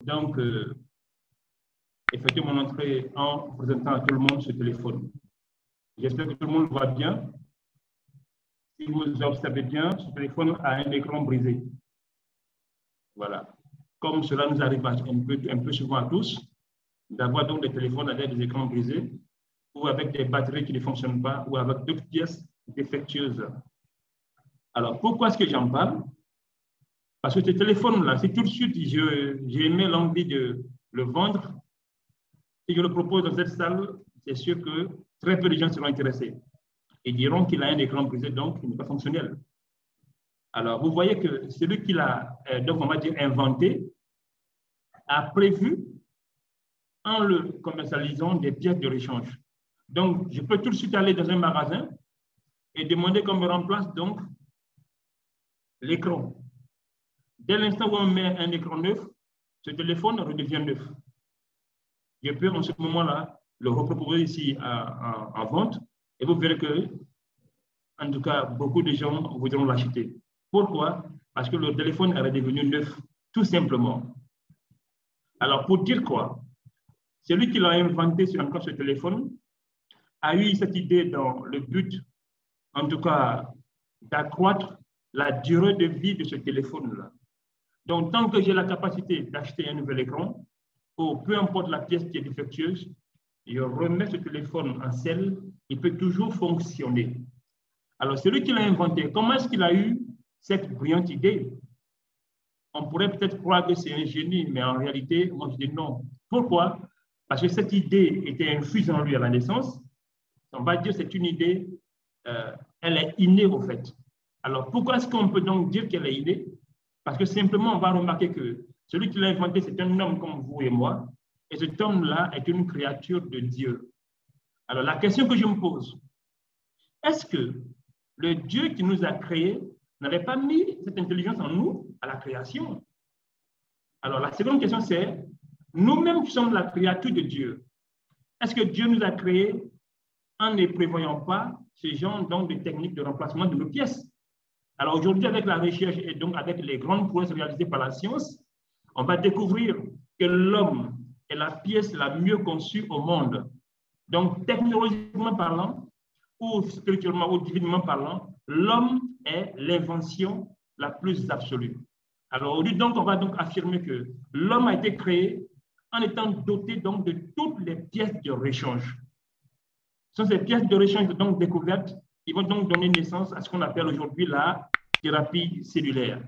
Donc, effectuer mon entrée en présentant à tout le monde ce téléphone. J'espère que tout le monde voit bien. Si vous observez bien, ce téléphone a un écran brisé. Voilà. Comme cela nous arrive un peu souvent à tous, d'avoir donc des téléphones avec des écrans brisés ou avec des batteries qui ne fonctionnent pas ou avec d'autres pièces défectueuses. Alors, pourquoi est-ce que j'en parle? Parce que ce téléphone-là, si tout de suite j'ai aimé l'envie de le vendre, si je le propose dans cette salle, c'est sûr que très peu de gens seront intéressés et diront qu'il a un écran brisé, donc il n'est pas fonctionnel. Alors, vous voyez que celui qui l'a, donc on va dire, inventé, a prévu, en le commercialisant, des pièces de rechange. Donc, je peux tout de suite aller dans un magasin et demander qu'on me remplace donc l'écran. Dès l'instant où on met un écran neuf, ce téléphone redevient neuf. Je peux en ce moment-là le reproposer ici en vente et vous verrez que, en tout cas, beaucoup de gens voudront l'acheter. Pourquoi? Parce que le téléphone est redevenu neuf, tout simplement. Alors, pour dire quoi? Celui qui l'a inventé sur encore ce téléphone a eu cette idée dans le but, en tout cas, d'accroître la durée de vie de ce téléphone-là. Donc, tant que j'ai la capacité d'acheter un nouvel écran, ou peu importe la pièce qui est défectueuse, je remets ce téléphone en selle, il peut toujours fonctionner. Alors, celui qui l'a inventé, comment est-ce qu'il a eu cette brillante idée? On pourrait peut-être croire que c'est un génie, mais en réalité, moi je dis non. Pourquoi? Parce que cette idée était infuse en lui à la naissance. On va dire que c'est une idée, elle est innée au fait. Alors, pourquoi est-ce qu'on peut donc dire qu'elle est innée? Parce que simplement, on va remarquer que celui qui l'a inventé, c'est un homme comme vous et moi, et cet homme-là est une créature de Dieu. Alors, la question que je me pose, est-ce que le Dieu qui nous a créés n'avait pas mis cette intelligence en nous à la création? Alors, la seconde question, c'est, nous-mêmes qui sommes la créature de Dieu, est-ce que Dieu nous a créés en ne prévoyant pas ce genre donc, de techniques de remplacement de nos pièces? Alors aujourd'hui, avec la recherche et donc avec les grandes prouesses réalisées par la science, on va découvrir que l'homme est la pièce la mieux conçue au monde. Donc technologiquement parlant, ou spirituellement ou divinement parlant, l'homme est l'invention la plus absolue. Alors aujourd'hui, donc, on va donc affirmer que l'homme a été créé en étant doté donc de toutes les pièces de rechange. Ce sont ces pièces de rechange donc découvertes qui vont donc donner naissance à ce qu'on appelle aujourd'hui la thérapie cellulaire.